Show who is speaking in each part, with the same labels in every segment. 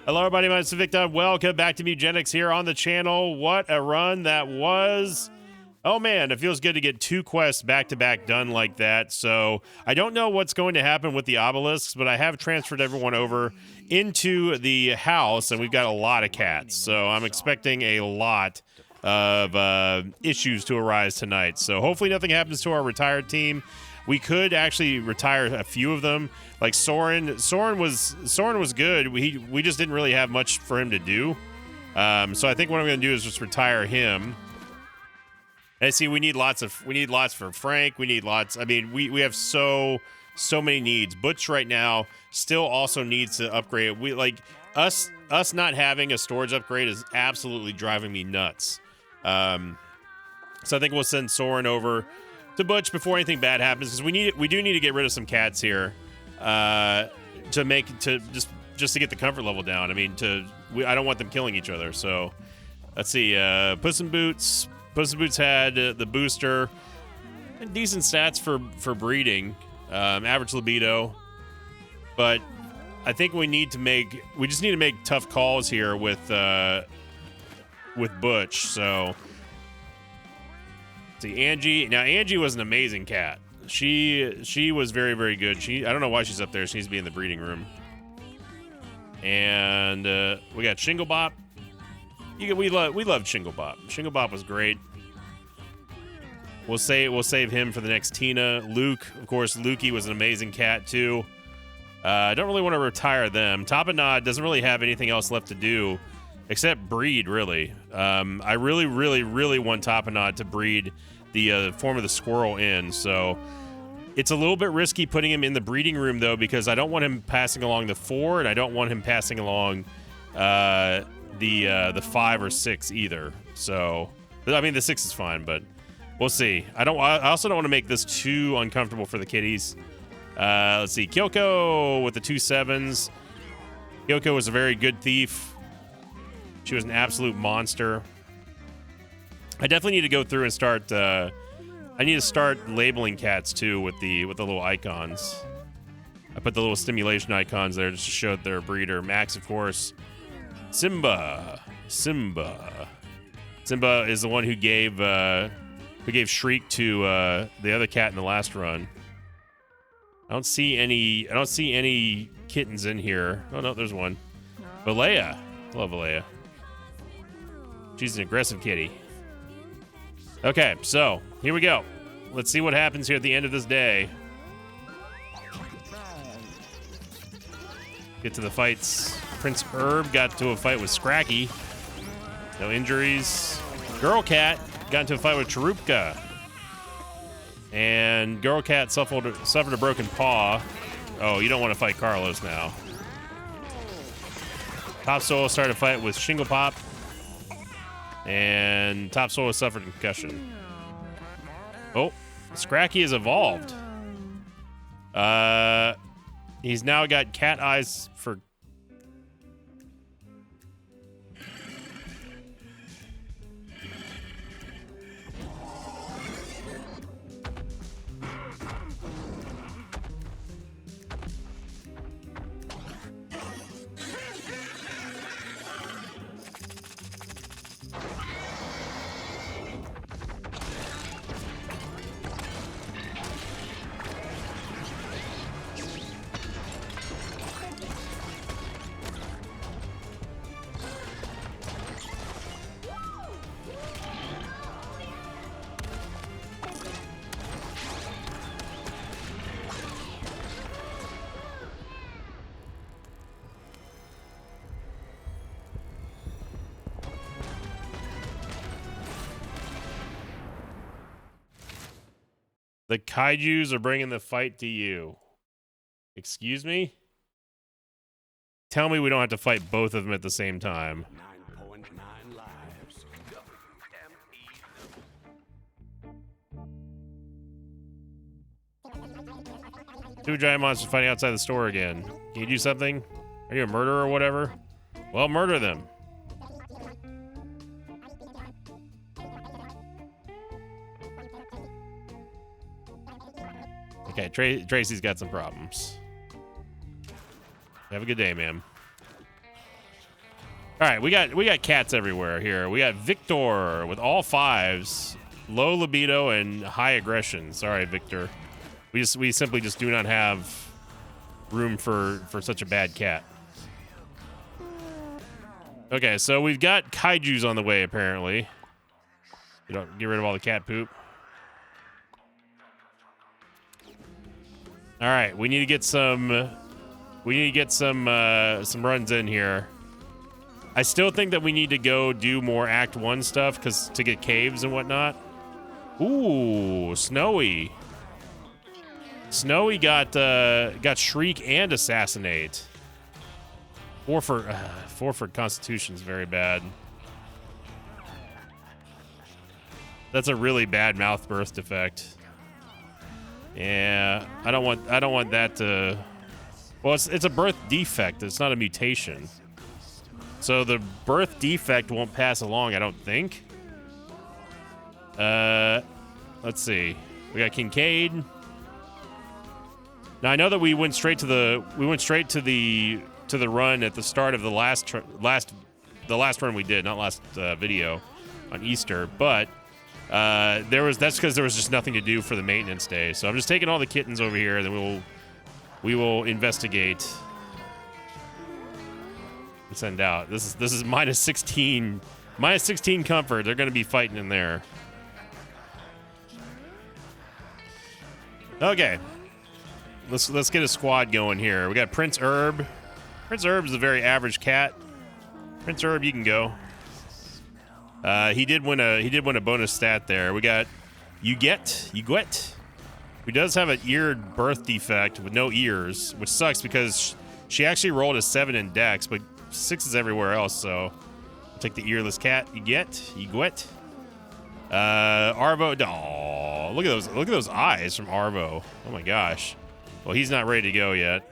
Speaker 1: Hello, everybody. My name is Victor. Welcome back to Mugenics here on the channel. What a run that was. Oh, man, it feels good to get 2 quests back-to-back done like that. So I don't know what's going to happen with the obelisks, but I have transferred everyone over into the house, and we've got a lot of cats. So I'm expecting a lot of issues to arise tonight. So hopefully nothing happens to our retired team. We could actually retire a few of them. Like Soren was good. We just didn't really have much for him to do. So I think what I'm going to do is just retire him. And see, we need lots for Frank. We need lots. I mean, we have so many needs. Butch right now still also needs to upgrade. We like us not having a storage upgrade is absolutely driving me nuts. So I think we'll send Soren over to Butch before anything bad happens, because we do need to get rid of some cats here just to get the comfort level down. I mean, I don't want them killing each other. So let's see. Puss in Boots. Puss in Boots had the booster, decent stats for breeding, average libido, but I think we just need to make tough calls here with Butch. So see, Angie. Now Angie was an amazing cat. She was very, very good. I don't know why she's up there. She needs to be in the breeding room. And we got Shinglebop. We loved Shinglebop. Shinglebop was great. We'll save him for the next Tina. Luke, of course. Lukey was an amazing cat too. I don't really want to retire them. Tapenade doesn't really have anything else left to do except breed, really. I really, really, really want Tapenade to breed the form of the squirrel in. So it's a little bit risky putting him in the breeding room, though, because I don't want him passing along the 4, and I don't want him passing along the 5 or 6 either. So, I mean, the 6 is fine, but we'll see. I also don't want to make this too uncomfortable for the kitties. Let's see. Kyoko with the 2 7s. Kyoko was a very good thief. She was an absolute monster. I definitely need to go through and start. I need to start labeling cats too with the little icons. I put the little stimulation icons there just to show their breeder. Max, of course. Simba is the one who gave Shriek to the other cat in the last run. I don't see any kittens in here. Oh no, there's one. Valea. Love Valea. She's an aggressive kitty. Okay, so here we go. Let's see what happens here at the end of this day. Get to the fights. Prince Herb got to a fight with Scracky. No injuries. Girl Cat got into a fight with Cherupka. And Girl Cat suffered a broken paw. Oh, you don't want to fight Carlos now. Top Soul started a fight with Shinglepop. And Top Soul has suffered a concussion. Oh, Scracky has evolved. He's now got cat eyes for... The kaijus are bringing the fight to you. Excuse me? Tell me we don't have to fight both of them at the same time.
Speaker 2: 9.9 lives.
Speaker 1: 2 giant monsters fighting outside the store again. Can you do something? Are you a murderer or whatever? Well, murder them. Okay, Tracy's got some problems. Have a good day, ma'am. All right, we got cats everywhere here. We got Victor with all 5s, low libido and high aggression. Sorry, Victor. We simply just do not have room for such a bad cat. Okay, so we've got kaijus on the way apparently. You don't get rid of all the cat poop. All right, we need to get some. We need to get some runs in here. I still think that we need to go do more Act 1 stuff because to get caves and whatnot. Ooh, Snowy. Snowy got Shriek and Assassinate. 4 for Constitution's very bad. That's a really bad mouth birth defect. Yeah, I don't want that to. Well, it's a birth defect. It's not a mutation. So the birth defect won't pass along, I don't think. Let's see. We got Kincaid. Now I know that we went straight to the run at the start of the last run we did, not last video on Easter, but that's because there was just nothing to do for the maintenance day. So I'm just taking all the kittens over here, and then we will investigate and send out. This is minus 16 comfort. They're going to be fighting in there. Okay, let's get a squad going here. We got Prince Herb. Prince Herb is a very average cat. Prince Herb, you can go. He did win a bonus stat there. We got Yuget, who does have an eared birth defect with no ears, which sucks because she actually rolled a 7 in Dex, but 6s everywhere else. So I'll take the earless cat. Yuget. Arvo. Oh, look at those eyes from Arvo. Oh my gosh. Well, he's not ready to go yet.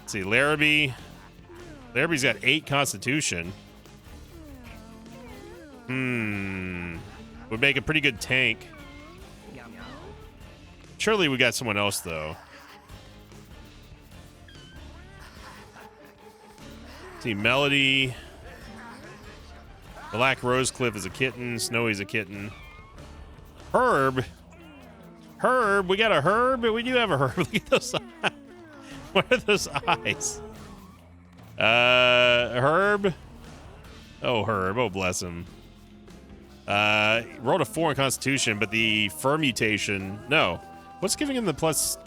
Speaker 1: Let's see, Larrabee. Larrabee's got 8 Constitution. Would make a pretty good tank. Surely we got someone else though. See, Melody. Black Rosecliff is a kitten. Snowy's a kitten. Herb. We got a Herb. We do have a Herb. Look at those eyes. What are those eyes? Herb. Oh, Herb. Oh, bless him. Rolled a 4 in Constitution, but the fur mutation. No. What's giving him the plus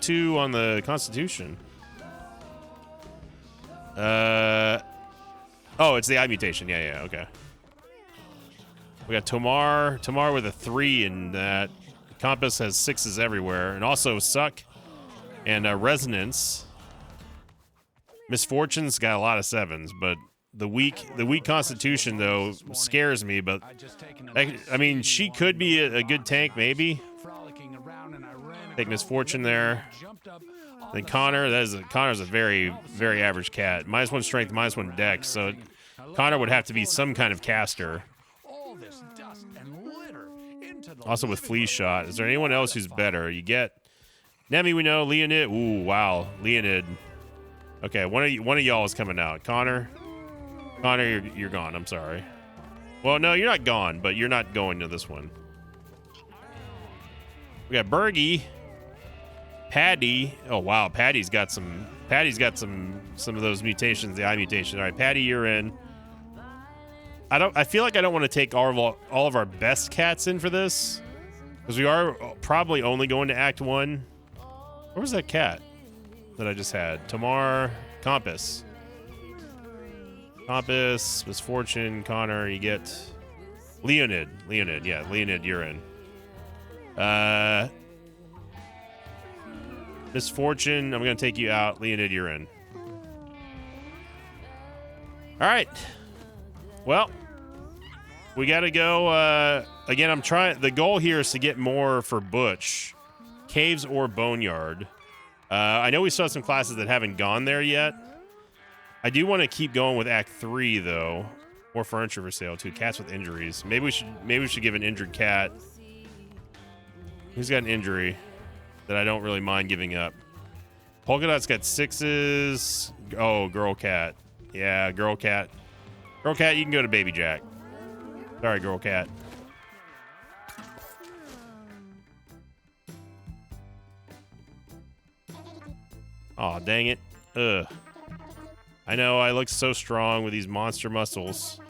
Speaker 1: 2 on the Constitution? Oh, it's the eye mutation. Yeah, okay. We got Tomar with a 3 in that. Compass has 6s everywhere, and also Suck and Resonance. Misfortune's got a lot of 7s, but the weak Constitution though scares me. But I mean, she could be a good tank, maybe. Take Misfortune there. Then Connor's a very, very average cat. -1 strength, -1 dex. So Connor would have to be some kind of caster. Also with Flea Shot. Is there anyone else who's better? You get Nemi, we know. Leonid. Ooh, wow. Leonid. Okay, one of y'all is coming out. Connor, you're gone. I'm sorry. Well, no, you're not gone, but you're not going to this one. We got Bergie. Patty. Oh wow, Patty's got some of those mutations, the eye mutation. All right, Patty, you're in. I feel like I don't want to take all of our best cats in for this, because we are probably only going to Act 1. Where was that cat that I just had? Tamar, Compass, Misfortune, Connor. You get Leonid. Yeah, Leonid, you're in. Misfortune, I'm going to take you out. Leonid, you're in. All right. Well, we got to go. Again, I'm trying. The goal here is to get more for Butch. Caves or Boneyard. I know we still have some classes that haven't gone there yet. I do want to keep going with Act 3, though. More furniture for sale, too. Cats with injuries. Maybe we should give an injured cat. Who's got an injury that I don't really mind giving up? Polka Dot's got 6s. Oh, girl cat. Yeah, girl cat. Girl cat, you can go to Baby Jack. Sorry, girl cat. Aw, dang it. Ugh. I know I look so strong with these monster muscles.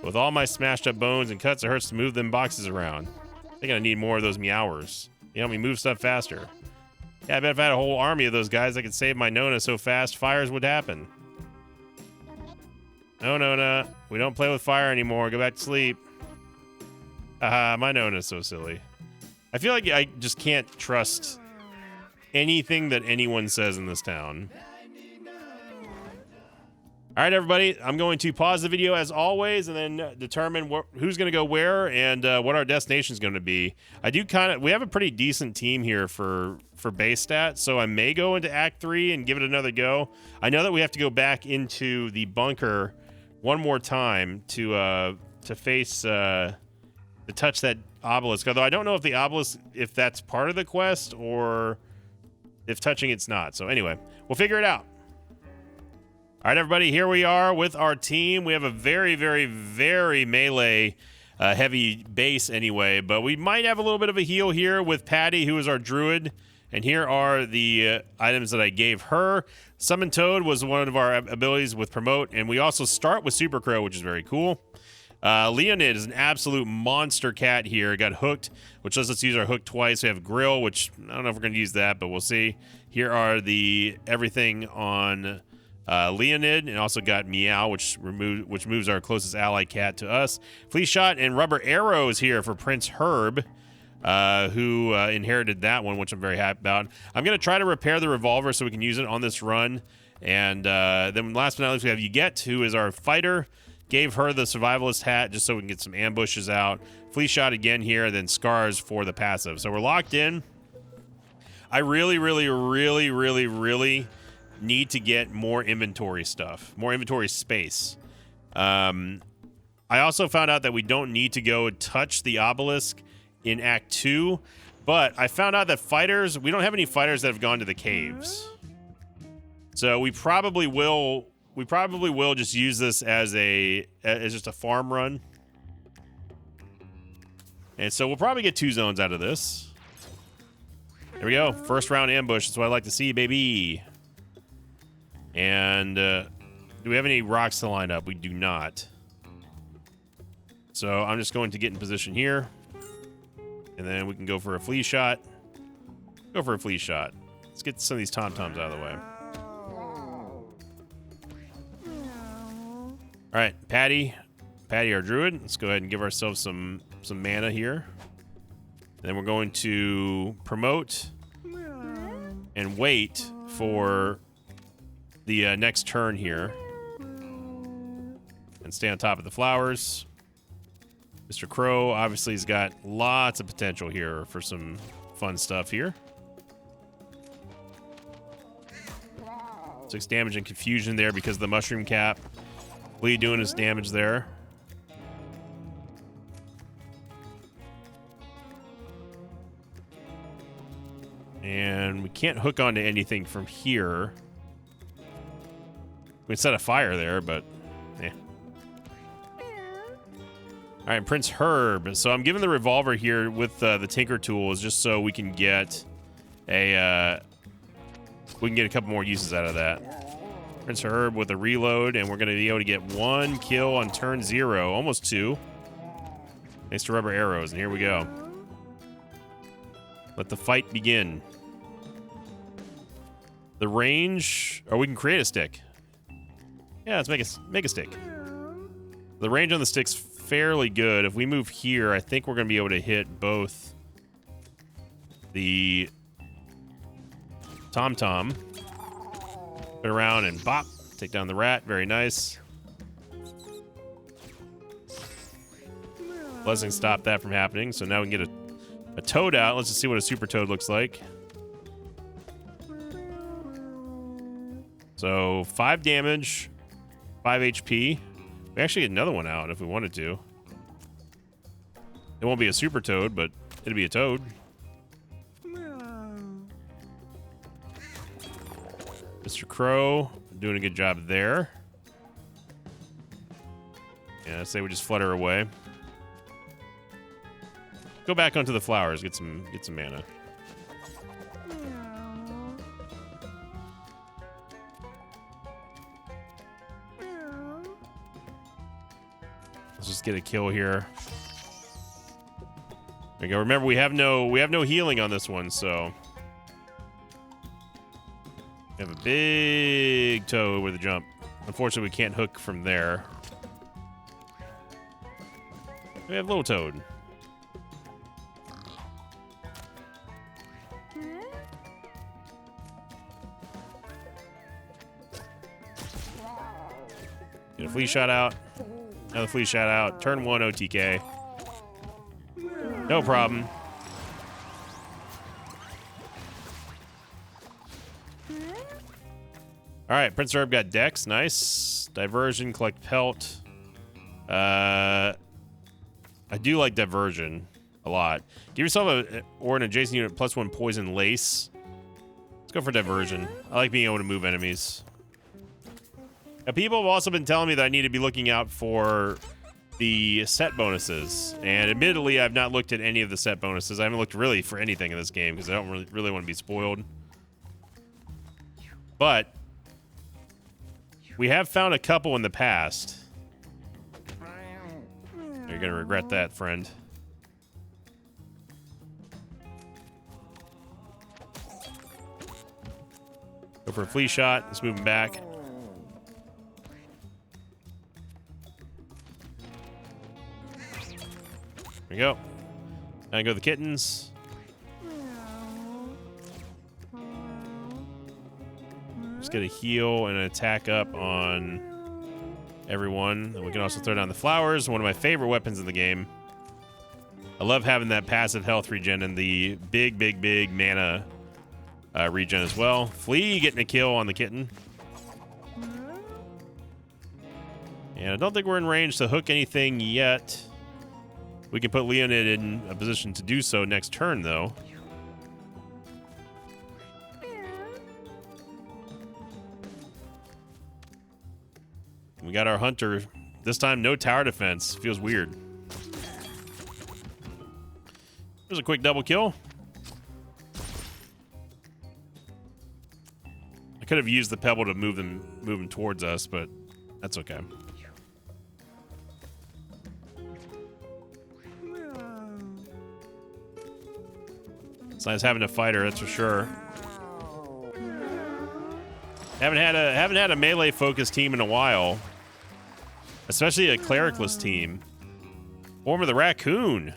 Speaker 1: With all my smashed up bones and cuts, it hurts to move them boxes around. I think I need more of those meowers. You help me move stuff faster. Yeah, I bet if I had a whole army of those guys, I could save my Nona so fast fires would happen. No, Nona. We don't play with fire anymore. Go back to sleep. Haha, my Nona's so silly. I feel like I just can't trust anything that anyone says in this town. All right, everybody, I'm going to pause the video as always and then determine who's going to go where and what our destination is going to be. We have a pretty decent team here for base stats, so I may go into Act 3 and give it another go. I know that we have to go back into the bunker one more time to face, to touch that obelisk, although I don't know if the obelisk, if that's part of the quest or if touching it's not. So anyway, we'll figure it out. All right, everybody, here we are with our team. We have a very, very, very melee heavy base anyway, but we might have a little bit of a heal here with Patty, who is our druid. And here are the items that I gave her. Summon Toad was one of our abilities with Promote, and we also start with Super Crow, which is very cool. Leonid is an absolute monster cat here. Got hooked, which lets us use our hook twice. We have Grill, which I don't know if we're going to use that, but we'll see. Here are the everything on Leonid, and also got Meow, which moves our closest ally cat to us. Flea Shot and Rubber Arrows here for Prince Herb, who inherited that one, which I'm very happy about. I'm going to try to repair the revolver so we can use it on this run. And then last but not least, we have Yuget, who is our fighter. Gave her the survivalist hat just so we can get some ambushes out. Flea Shot again here, then Scars for the passive. So we're locked in. I really, really, really, really, really need to get more inventory stuff, more inventory space. I also found out that we don't need to go touch the obelisk in Act 2, but I found out that we don't have any fighters that have gone to the caves. So we probably will just use this as just a farm run. And so we'll probably get 2 zones out of this. There we go. First round ambush. That's what I like to see, baby. And do we have any rocks to line up? We do not. So I'm just going to get in position here. And then we can go for a Flea Shot. Go for a Flea Shot. Let's get some of these Tom-Toms out of the way. All right, Patty, our druid. Let's go ahead and give ourselves some mana here. And then we're going to promote and wait for the next turn here. And stay on top of the flowers. Mr. Crow obviously has got lots of potential here for some fun stuff here. 6 damage and confusion there because of the mushroom cap. Lee doing his damage there. And we can't hook onto anything from here. We can set a fire there, but yeah. All right, Prince Herb. So I'm giving the revolver here with the Tinker tools just so we can get a couple more uses out of that. Prince Herb with a reload, and we're going to be able to get 1 kill on turn 0, almost 2. Thanks to Rubber Arrows, and here we go. Let the fight begin. The range, or we can create a stick. Yeah, let's make a stick. The range on the stick's fairly good. If we move here, I think we're going to be able to hit both the Tom-Tom. Turn around and bop. Take down the rat. Very nice. Blessing stopped that from happening. So now we can get a toad out. Let's just see what a super toad looks like. So 5 damage, 5 HP. We actually get another one out if we wanted to. It won't be a super toad, but it'll be a toad. Mr. Crow doing a good job there. I say we just flutter away. Go back onto the flowers. Get some mana. Let's just get a kill here. There we go. Remember, we have no healing on this one, so we have a big toe with a jump. Unfortunately, we can't hook from there. We have Little Toad. Get a flea shot out. Another flea shot out. Turn 1 OTK. No problem. All right, Prince Herb got Dex. Nice. Diversion, collect pelt. I do like Diversion a lot. Give yourself or an adjacent unit +1 poison lace. Let's go for Diversion. I like being able to move enemies. Now, people have also been telling me that I need to be looking out for the set bonuses. And admittedly, I've not looked at any of the set bonuses. I haven't looked really for anything in this game because I don't really want to be spoiled. But we have found a couple in the past. You're going to regret that, friend. Go for a flea shot. Let's move him back. There we go. Now go the kittens. Just get a heal and an attack up on everyone. And we can also throw down the flowers, one of my favorite weapons in the game. I love having that passive health regen and the big mana regen as well. Flea getting a kill on the kitten. And I don't think we're in range to hook anything yet. We can put Leonid in a position to do so next turn, though. We got our hunter. This time, no tower defense. Feels weird. There's a quick double kill. I could have used the pebble to move them towards us, but that's okay. It's nice having a fighter, that's for sure. Haven't had a melee focused team in a while, especially a clericless team. Form of the raccoon.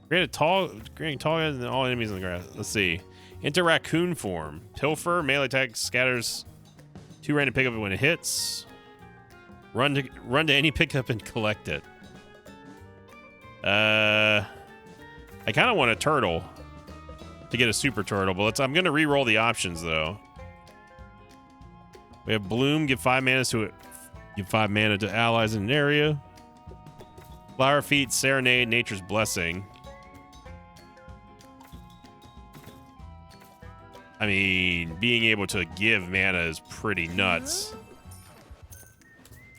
Speaker 1: Granting taller than all enemies in the grass. Let's see. Enter raccoon form. Pilfer, melee attack scatters 2 random pickup when it hits. Run to any pickup and collect it. I kind of want a turtle to get a super turtle, but I'm going to re-roll the options though. We have Bloom, give 5 mana to it. Give 5 mana to allies in an area. Flower Feet, Serenade, Nature's Blessing. I mean, being able to give mana is pretty nuts.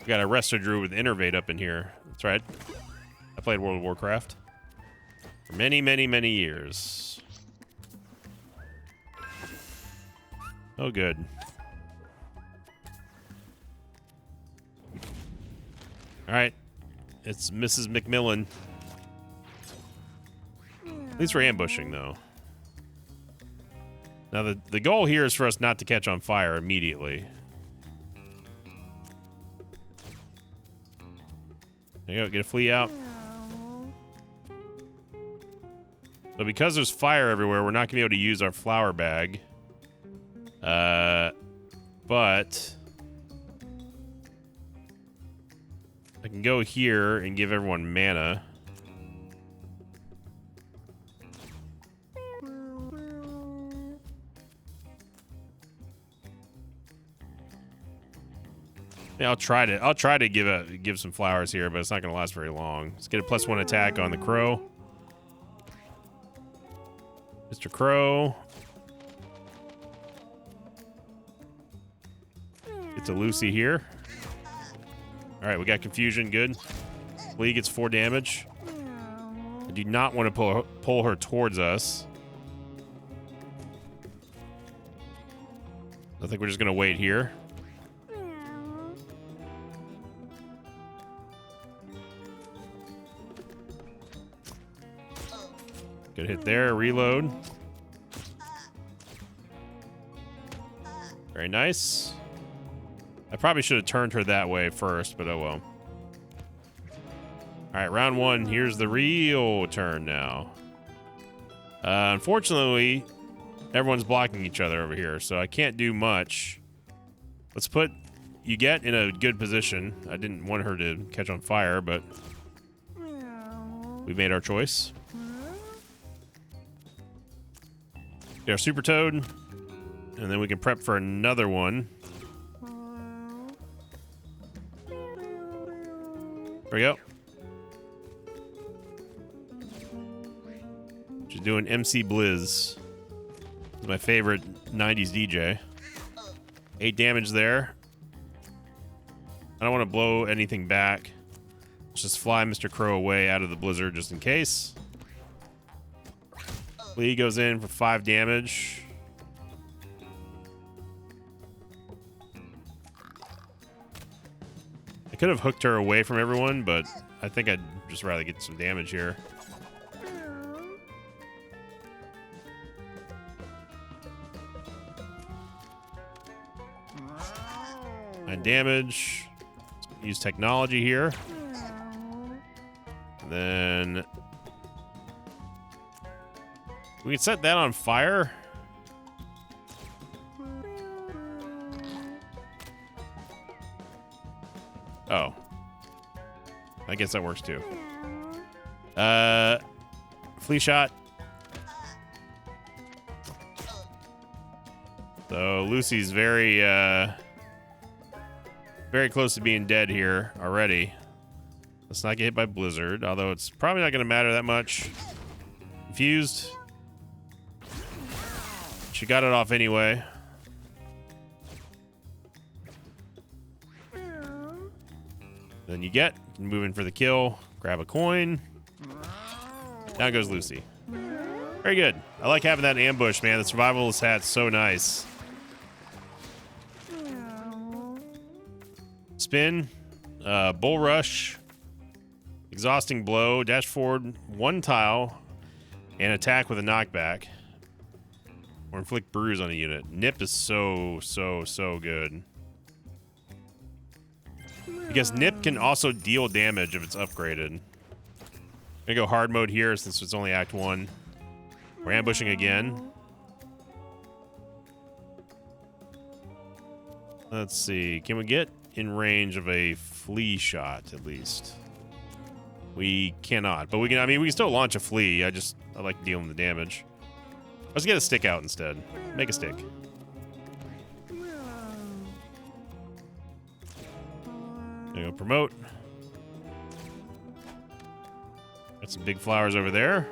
Speaker 1: We got a Resto Druid with Innervate up in here. That's right. I played World of Warcraft for many years. Oh, good. All right. It's Mrs. McMillan. At least we're ambushing, though. Now, the goal here is for us not to catch on fire immediately. There you go. Get a flea out. So because there's fire everywhere, we're not going to be able to use our flower bag. But I can go here and give everyone mana. Yeah, I'll try to give some flowers here, but it's not going to last very long. Let's get a +1 attack on the crow. Mr. Crow. to Lucy here. All right, we got confusion. Good. Flea gets 4 damage. I do not want to pull her towards us. I think we're just going to wait here. Good hit there. Reload. Very nice. I probably should have turned her that way first, but oh well. All right, round 1. Here's the real turn now. Unfortunately, everyone's blocking each other over here, so I can't do much. Let's put Huguette in a good position. I didn't want her to catch on fire, but we made our choice. Get our Super Toad, and then we can prep for another one. There we go. She's doing MC Blizz. He's my favorite 90s DJ. 8 damage there. I don't want to blow anything back. Let's just fly Mr. Crow away out of the blizzard just in case. Lee goes in for 5 damage. I could have hooked her away from everyone, but I think I'd just rather get some damage here. And damage. Use technology here. And then we can set that on fire. Oh. I guess that works too. Flea shot. So Lucy's very close to being dead here already. Let's not get hit by blizzard, although it's probably not going to matter that much. Confused. She got it off anyway. Then you get moving for the kill. Grab a coin. Down goes Lucy. Very good. I like having that ambush, man. The survivalist hat's so nice. Spin. Bull rush. Exhausting blow. Dash forward 1 tile. And attack with a knockback. Or inflict bruise on a unit. Nip is so good. Because Nip can also deal damage if it's upgraded. I'm gonna go hard mode here since it's only Act 1. We're ambushing again. Let's see. Can we get in range of a flea shot at least? We cannot, but we can. I mean, we can still launch a flea. I like dealing the damage. Let's get a stick out instead. Make a stick. There you go. Promote. Got some big flowers over there.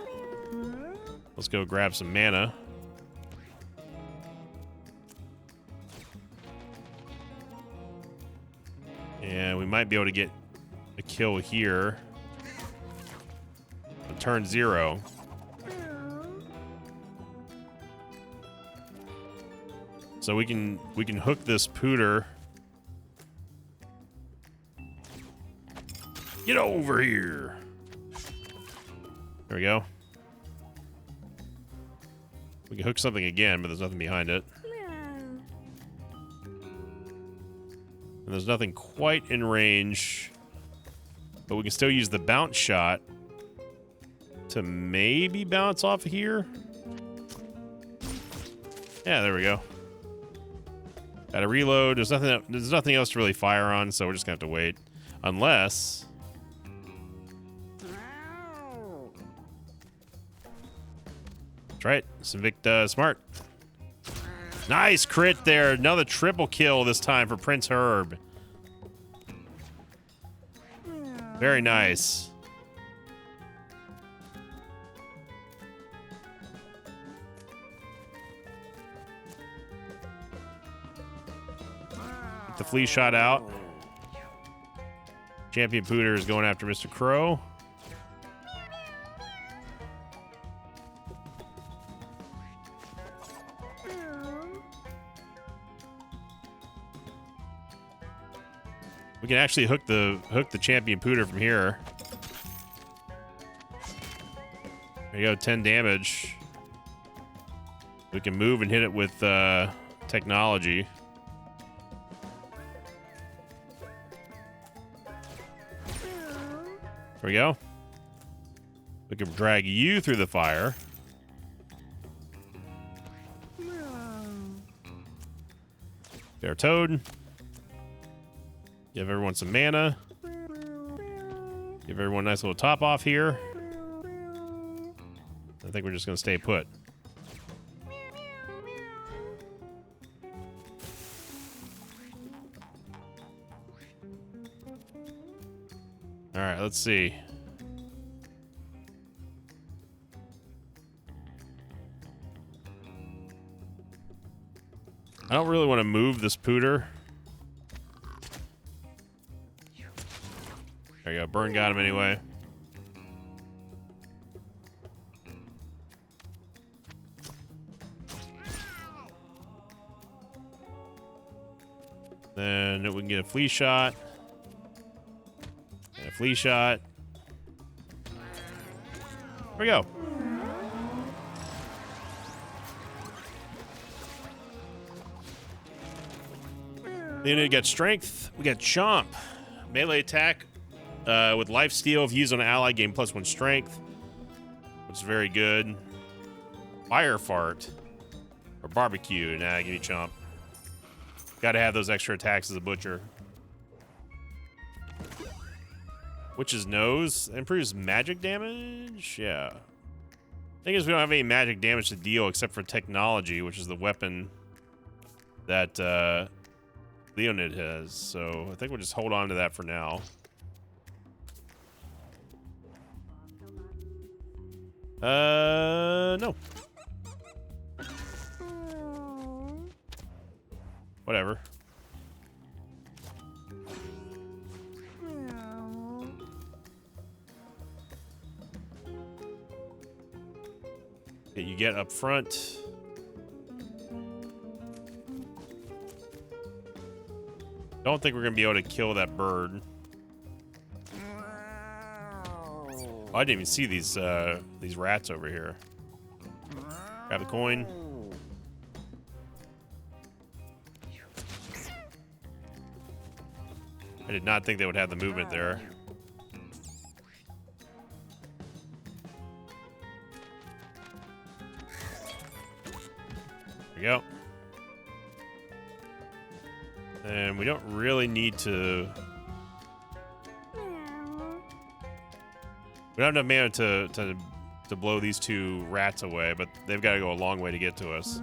Speaker 1: Let's go grab some mana. And we might be able to get a kill here. On turn 0. So we can hook this pooter. Get over here. There we go. We can hook something again, but there's nothing behind it. And there's nothing quite in range. But we can still use the bounce shot to maybe bounce off of here. Yeah, there we go. Got to reload. There's nothing else to really fire on, so we're just gonna have to wait. Unless that's right. Sinvicta Smart. Nice crit there. Another triple kill this time for Prince Herb. Very nice. Get the flea shot out. Champion Pooter is going after Mr. Crow. We can actually hook the Champion Pooter from here. There you go, 10 damage. We can move and hit it with technology. There we go. We can drag you through the fire. Bear Toad. Give everyone some mana. Give everyone a nice little top off here. I think we're just going to stay put. All right, let's see. I don't really want to move this Pooter. There you go. Burn got him anyway. Then we can get a flea shot. And a flea shot. There we go. Then we got strength. We got Chomp. Melee attack with life steal if used on an ally, gain +1 strength, which is very good. Fire fart or barbecue. Nah, give me Chomp. Got to have those extra attacks as a butcher. Witch's nose improves magic damage. Yeah. Thing is, we don't have any magic damage to deal except for technology, which is the weapon that Leonid has. So I think we'll just hold on to that for now. No. Whatever. That you get up front. Don't think we're gonna be able to kill that bird. Oh, I didn't even see these rats over here. Grab the coin. I did not think they would have the movement there. There we go. And we don't really need to... We don't have enough mana to blow these two rats away, but they've got to go a long way to get to us.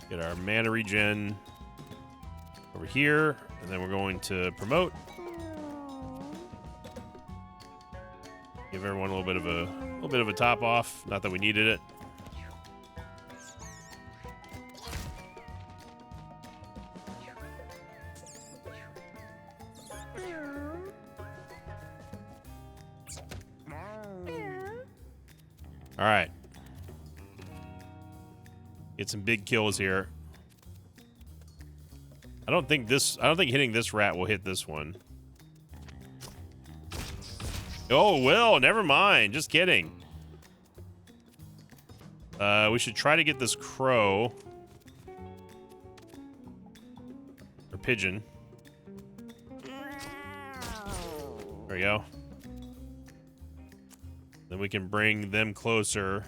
Speaker 1: Get our mana regen over here, and then we're going to promote. Give everyone a little bit of a top off. Not that we needed it. All right. Get some big kills here. I don't think hitting this rat will hit this one. Oh, well, never mind. Just kidding. We should try to get this crow. Or pigeon. There we go. Then we can bring them closer.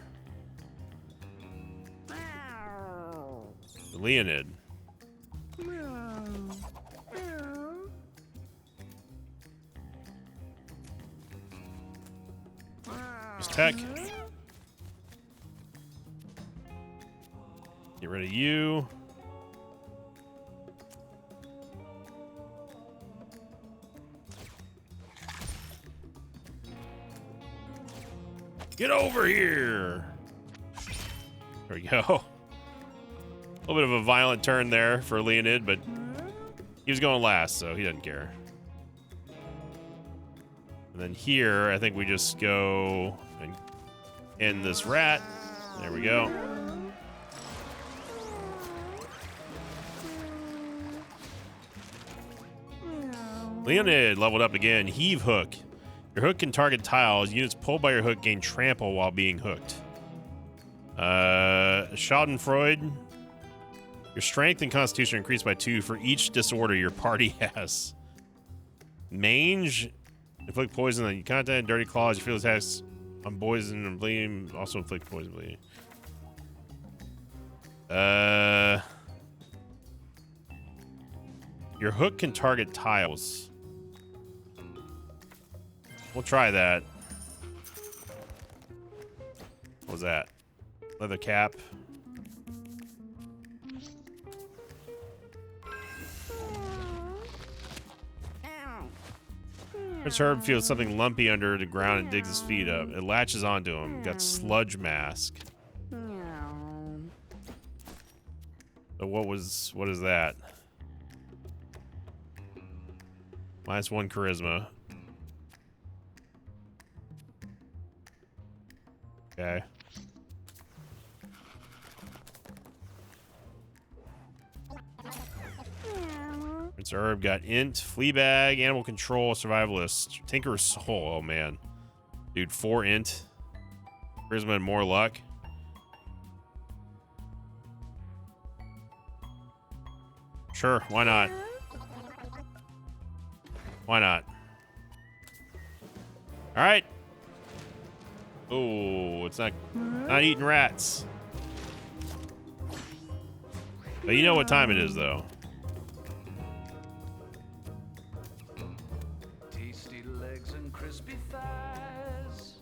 Speaker 1: To Leonid. Use tech. Get rid of you. Get over here. There we go. A little bit of a violent turn there for Leonid, but he was going last, so he doesn't care. And then here, I think we just go and end this rat. There we go. Leonid leveled up again. Heave hook. Your hook can target tiles. Units pulled by your hook gain trample while being hooked. Schadenfreude. Your strength and constitution are increased by 2 for each disorder your party has. Mange. Inflict poison on your content. Dirty claws. You feel attacks on poison and bleeding. Also inflict poison bleeding. Your hook can target tiles. We'll try that. What was that? Leather cap. Prince Herb feels something lumpy under the ground and digs his feet up. It latches onto him. Got sludge mask. So what is that? -1 charisma. Okay. Prince Herb got int, fleabag, animal control, survivalist, tinker's soul. Oh man, dude, 4 int, charisma and more luck. Sure, why not? Why not? All right. Oh, it's not eating rats. But you know what time it is, though.
Speaker 2: Tasty legs and crispy thighs.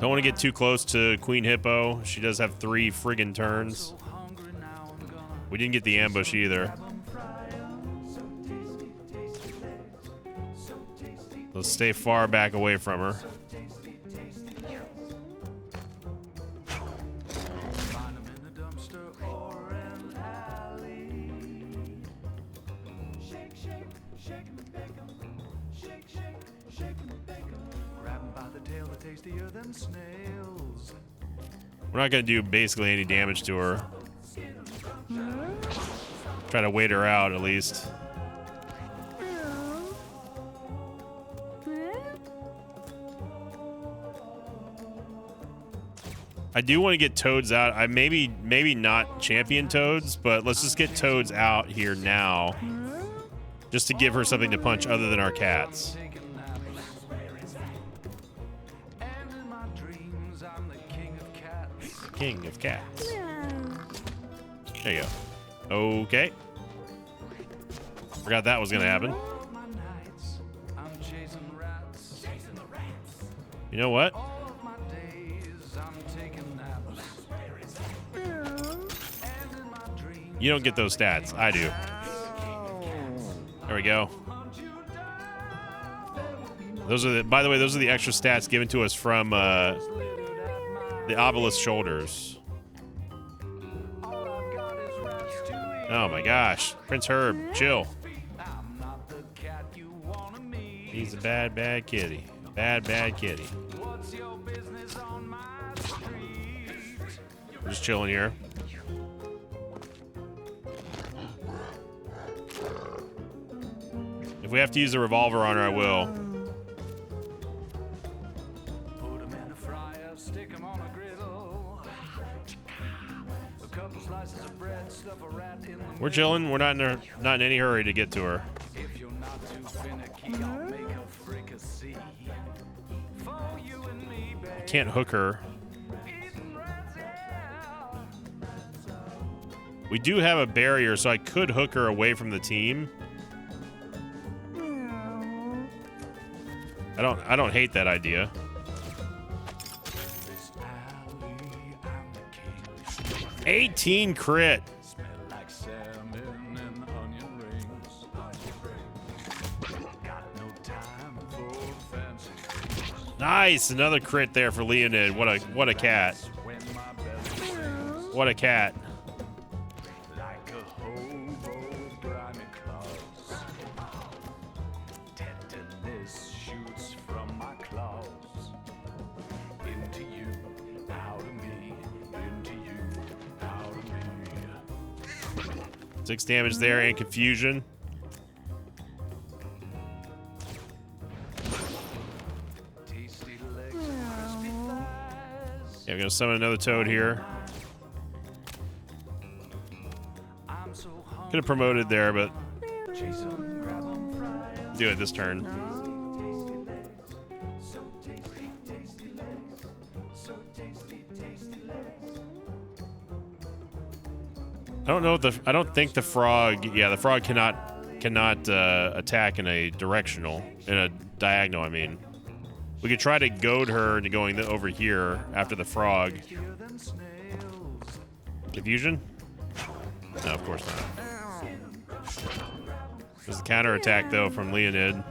Speaker 1: Don't want to get too close to Queen Hippo. She does have 3 friggin' turns. We didn't get the ambush either. Let's stay far back away from her. We're not going to do basically any damage to her. Try to wait her out at least. I do want to get Toads out. I maybe not champion Toads, but let's just get Toads out here now. Just to give her something to punch other than our cats. King of cats. There you go. Okay. Forgot that was gonna happen. You know what? You don't get those stats. I do. There we go. Those are the, by the way, those are the extra stats given to us from the obelisk shoulders. Oh my gosh. Prince Herb, chill. He's a bad kitty. Bad kitty. We're just chilling here. If we have to use a revolver on her, I will. We're chilling. We're not in any hurry to get to her.
Speaker 2: If you're not too finicky, I'll make a fricassee. For you and me, babe.
Speaker 1: I can't hook her. We do have a barrier, so I could hook her away from the team. I don't hate that idea. 18 crit.
Speaker 2: Like salmon and onion rings. Got no time for fancy.
Speaker 1: Nice, another crit there for Leonid. What a cat.
Speaker 2: When my best friends
Speaker 1: What a cat. 6 damage there and confusion.
Speaker 2: Tasty legs and crispy thighs.
Speaker 1: Yeah, we're gonna summon another toad here.
Speaker 2: I'm so hungry.
Speaker 1: Could have promoted there, but
Speaker 2: Chase 'em, grab 'em, fry 'em.
Speaker 1: do it this turn.
Speaker 2: Tasty legs. So tasty, tasty legs. So tasty, tasty legs.
Speaker 1: I don't think the frog. Yeah, the frog cannot attack in a diagonal. I mean, we could try to goad her into going over here after the frog.
Speaker 2: Hear them snails.
Speaker 1: Confusion? No, of course not. There's the counter attack though from Leonid.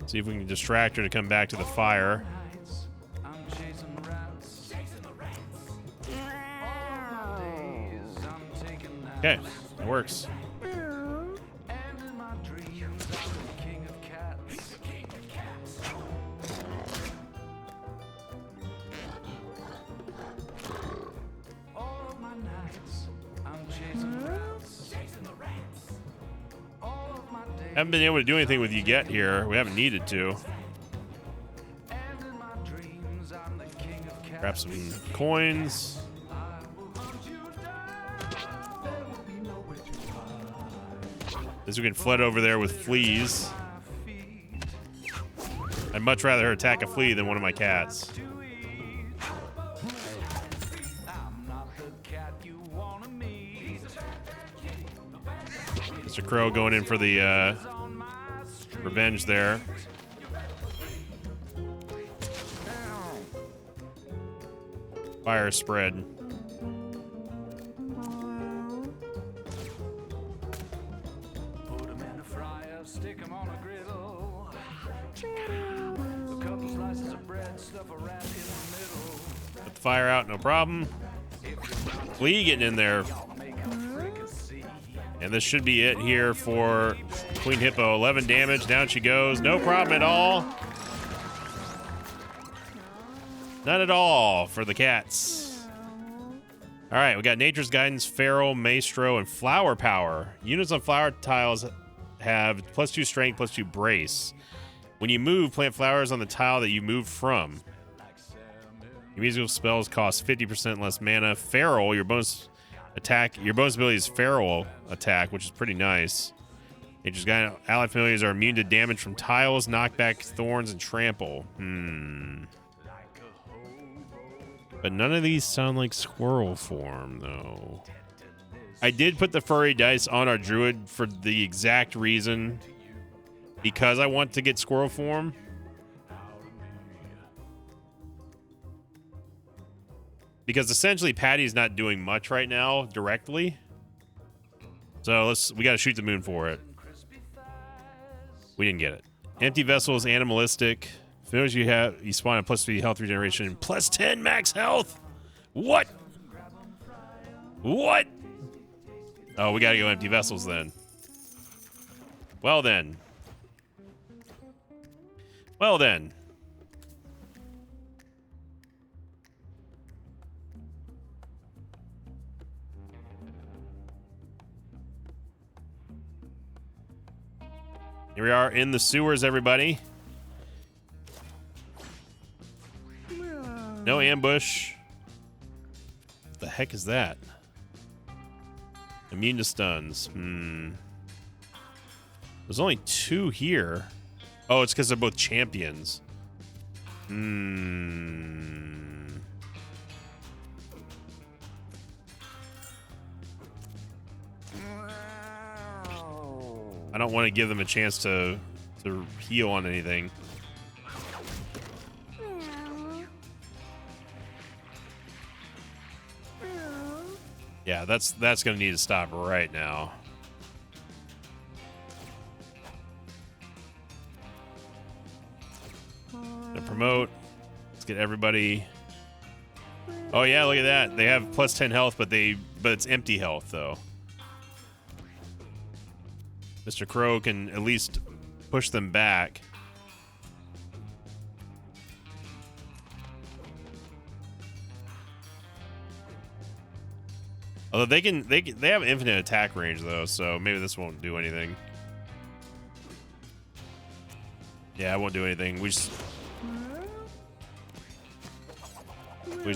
Speaker 1: See if we can distract her to come back to the fire.
Speaker 2: Nights, I'm chasing rats. All days, I'm taking naps.
Speaker 1: Okay, it works.
Speaker 2: And in my dreams, I'm the king of cats. All of my nights, I'm chasing rats. All of my days,
Speaker 1: Haven't been able to do anything with you get here. We haven't needed to.
Speaker 2: and in my dreams, I'm the king of cats.
Speaker 1: Grab some coins.
Speaker 2: I will hunt you down. There will be nowhere to hide.
Speaker 1: As we can flood over there with fleas.
Speaker 2: My feet
Speaker 1: I'd much rather her attack a flea than one of my cats.
Speaker 2: to eat. I'm not the cat you wanna meet.
Speaker 1: Mr. Crow going in for the
Speaker 2: On my street.
Speaker 1: revenge there. Fire spread.
Speaker 2: Put 'em in a fryer, stick 'em on a griddle. A couple slices of bread, stuff a rat in the middle.
Speaker 1: Put the fire out, no problem. Flea getting in there.
Speaker 2: Make a fricassee.
Speaker 1: And this should be it here for Queen Hippo. 11 damage, down she goes. No problem at all. Not at all for the cats. All right, we got Nature's Guidance, Feral, Maestro, and Flower Power. Units on flower tiles have +2 strength, +2 brace. When you move, plant flowers on the tile that you moved from. Your musical spells cost 50% less mana. Feral, your bonus ability is Feral attack, which is pretty nice. Nature's Guidance, allied familiars are immune to damage from tiles, knockback, thorns, and trample. But none of these sound like squirrel form, though. I did put the furry dice on our druid for the exact reason, because I want to get squirrel form. Because essentially Patty's not doing much right now directly. So we got to shoot the moon for it. We didn't get it. Empty vessels, animalistic. Familiars you spawn a +3 health regeneration, +10 max health. What? What? Oh, we gotta go empty vessels then. Well then. Well then. Here we are in the sewers, everybody. No ambush. What the heck is that? Immune to stuns. There's only 2 here. Oh, it's because they're both champions. I don't want to give them a chance to heal on anything. Yeah, that's gonna need to stop right now. Gonna promote. Let's get everybody. Oh yeah, look at that. They have +10 health, but it's empty health though. Mr. Crow can at least push them back. Although they have infinite attack range though, so maybe this won't do anything. Yeah, it won't do anything. We just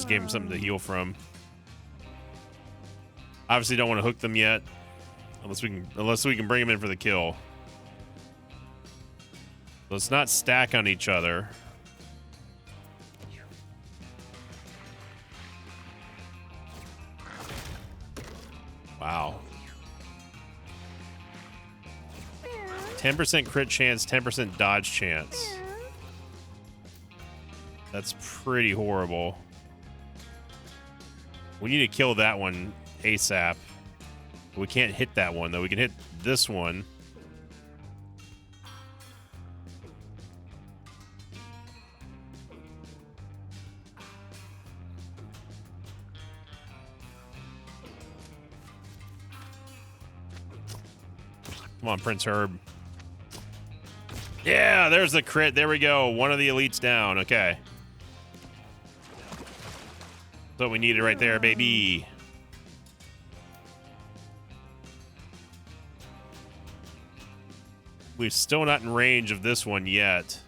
Speaker 1: gave him something to heal from. Obviously, don't want to hook them yet, unless we can bring them in for the kill. Let's not stack on each other. Wow. 10% crit chance, 10% dodge chance. That's pretty horrible. We need to kill that one ASAP. We can't hit that one, though. We can hit this one. Come on, Prince Herb. Yeah, there's the crit. There we go. One of the elites down. Okay. That's what we needed right there, baby. We're still not in range of this one yet.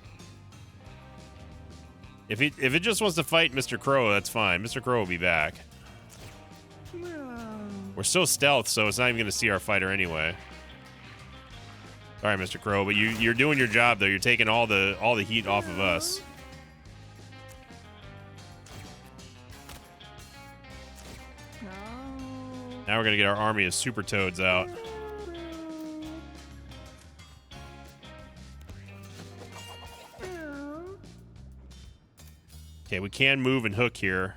Speaker 1: If it just wants to fight Mr. Crow, that's fine. Mr. Crow will be back. We're still stealth, so it's not even going to see our fighter anyway. All right, Mr. Crow, but you're doing your job though. You're taking all the heat off of us. Now we're gonna get our army of super toads out. Okay, we can move and hook here.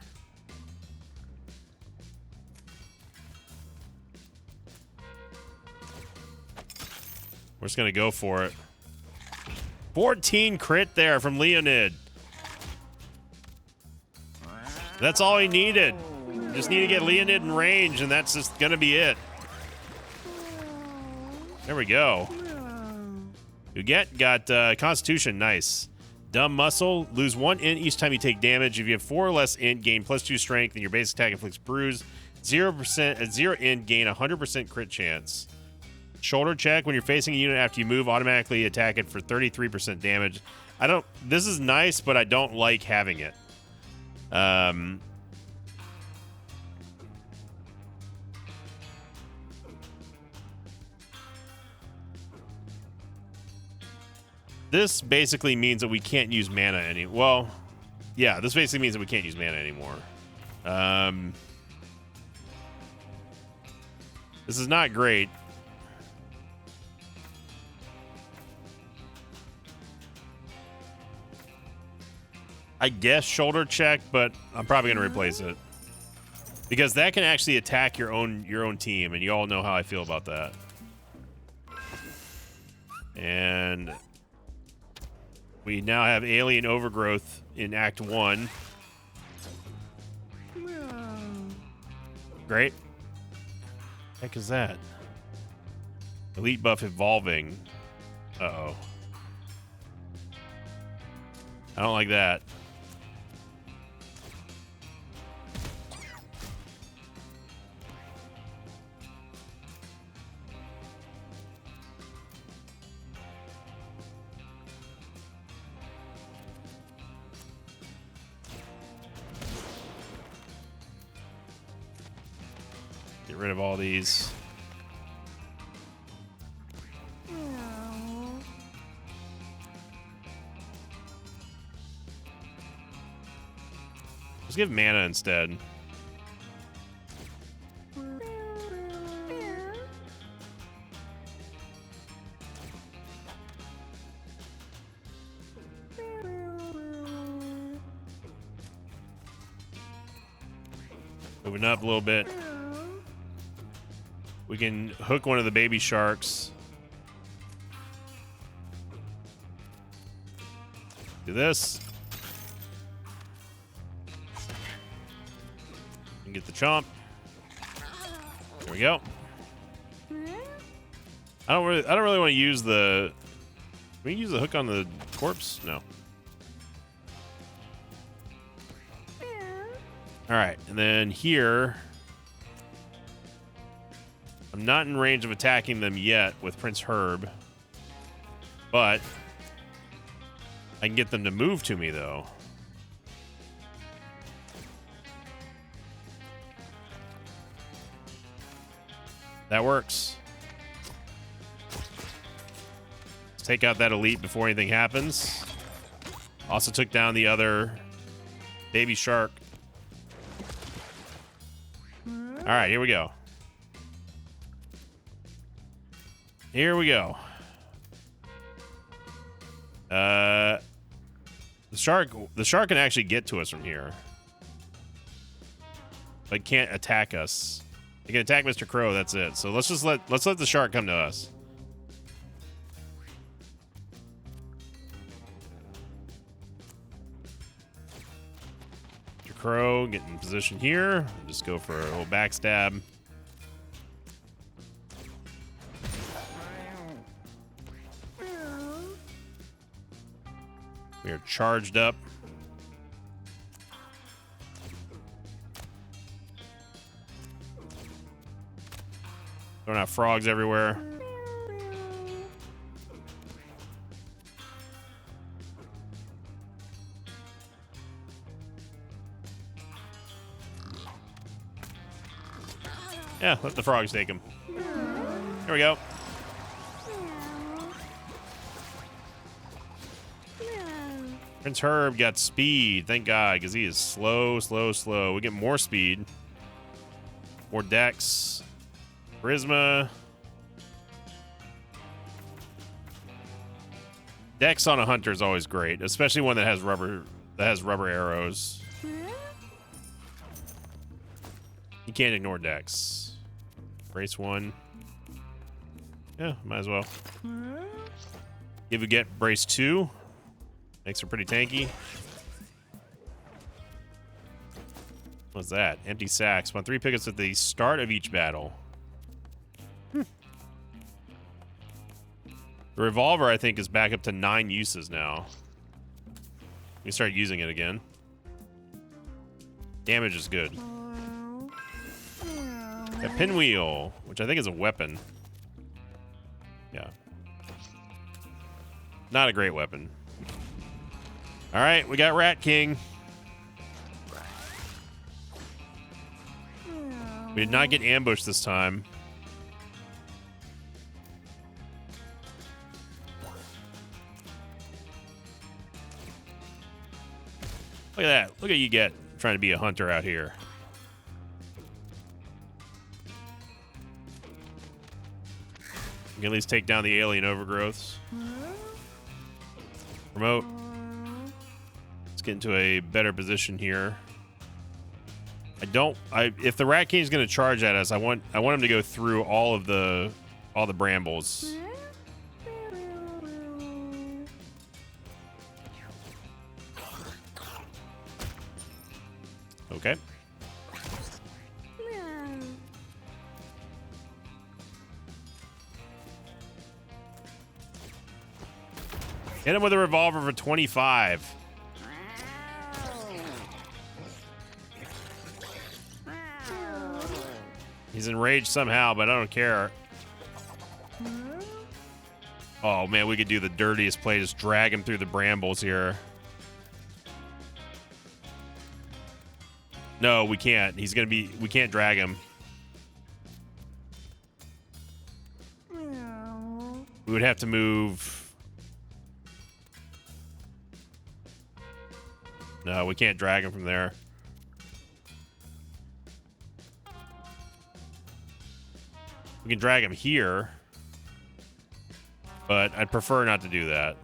Speaker 1: We're just going to go for it. 14 crit there from Leonid. That's all he needed. Just need to get Leonid in range, and that's just going to be it. There we go. You got Constitution. Nice. Dumb Muscle. Lose 1 int each time you take damage. If you have 4 or less int, gain +2 strength, and your basic attack inflicts bruise. 0% at 0 int, gain 100% crit chance. Shoulder check. When you're facing a unit after you move, automatically attack it for 33% damage. This is nice, but I don't like having it. This basically means that we can't use mana well, yeah, this basically means that we can't use mana anymore. This is not great. I guess shoulder check, but I'm probably going to replace it. Because that can actually attack your own team, and you all know how I feel about that. And we now have Alien Overgrowth in Act 1. Great. Heck is that? Elite buff evolving. Uh-oh. I don't like that. Get rid of all these. Let's give mana instead. Moving up a little bit. We can hook one of the baby sharks. Do this. And get the chomp. There we go. I don't really want to use the. Can we use the hook on the corpse? No. All right, and then here I'm not in range of attacking them yet with Prince Herb, but I can get them to move to me, though. That works. Let's take out that elite before anything happens. Also took down the other baby shark. All right, here we go. Here we go. The shark can actually get to us from here, but can't attack us. It can attack Mr. Crow. That's it. So let's let the shark come to us. Mr. Crow, get in position here. Just go for a little backstab. We are charged up. Throwing out frogs everywhere. Yeah, let the frogs take him. There we go. Prince Herb got speed, thank God, because he is slow. We get more speed. More dex. Charisma. Dex on a hunter is always great, especially one that has rubber arrows. You can't ignore Dex. Brace 1. Yeah, might as well. Give a get Brace 2. Makes her pretty tanky. What's that? Empty sacks. Spawn 3 pickups at the start of each battle. The revolver, I think, is back up to 9 uses now. We start using it again. Damage is good. A pinwheel, which I think is a weapon. Yeah. Not a great weapon. All right, we got Rat King. We did not get ambushed this time. Look at that. Look at you get trying to be a hunter out here. You can at least take down the alien overgrowths. Remote. Let's get into a better position here. If the Rat King is going to charge at us, I want him to go through all the brambles. Okay. Hit him with a revolver for 25. He's enraged somehow, but I don't care. Oh, man, we could do the dirtiest play. Just drag him through the brambles here. No, we can't. We can't drag him. We would have to move. No, we can't drag him from there. We can drag him here, but I'd prefer not to do that.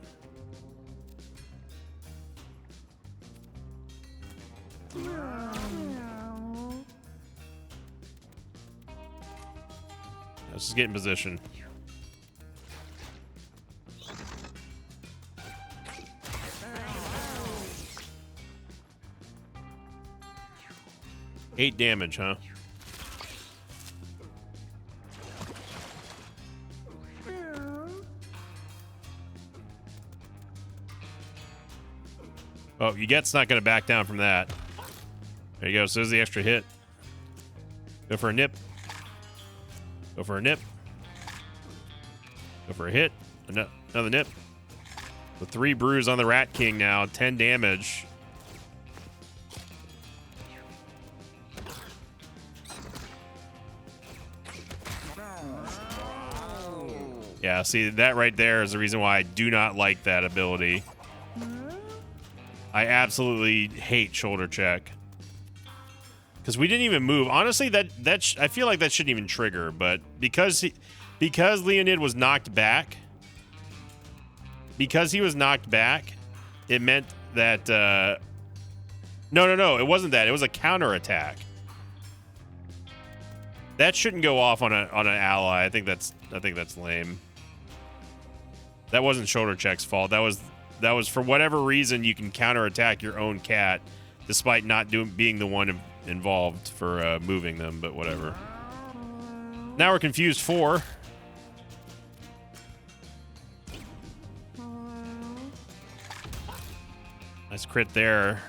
Speaker 1: Let's just get in position. Eight damage, huh? Oh, Yuget's not going to back down from that. There you go. So there's the extra hit. Go for a nip. Go for a nip. Go for a hit. Another nip. With 3 brews on the Rat King now. 10 damage. Yeah, see, that right there is the reason why I do not like that ability. I absolutely hate shoulder check. Because we didn't even move. Honestly, I feel like that shouldn't even trigger, but because Leonid was knocked back, it meant that no, it wasn't that. It was a counter attack. That shouldn't go off on an ally. I think that's lame. That wasn't shoulder check's fault. That was for whatever reason you can counterattack your own cat, despite not being the one involved for moving them. But whatever. Now we're confused 4. Nice crit there.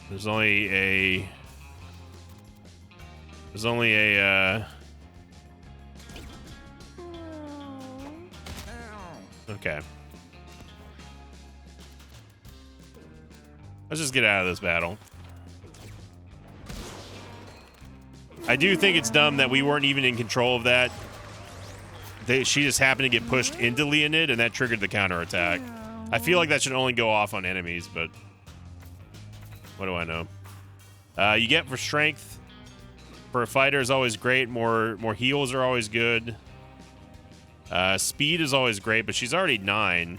Speaker 1: There's only a okay. Let's just get out of this battle. I do think it's dumb that we weren't even in control of that. She just happened to get pushed into Leonid, and that triggered the counterattack. I feel like that should only go off on enemies, but what do I know? You get for strength for a fighter is always great. More heals are always good. Speed is always great, but she's already 9.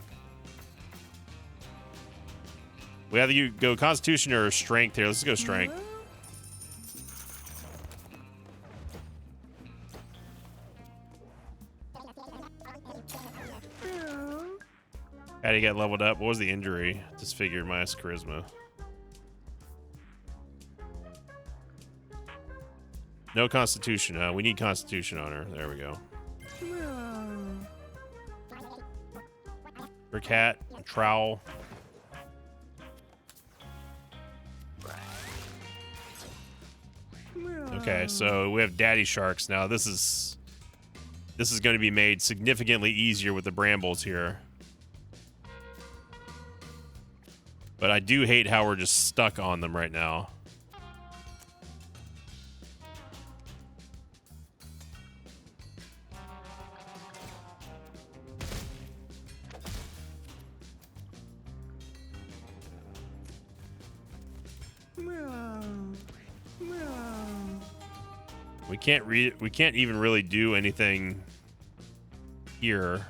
Speaker 1: We either go Constitution or Strength here. Let's go Strength. How do you get leveled up? What was the injury? Disfigured minus Charisma. No Constitution, huh? We need Constitution on her. There we go. For cat, trowel. Okay, so we have Daddy Sharks now. This is going to be made significantly easier with the brambles here. But I do hate how we're just stuck on them right now. We can't even really do anything here.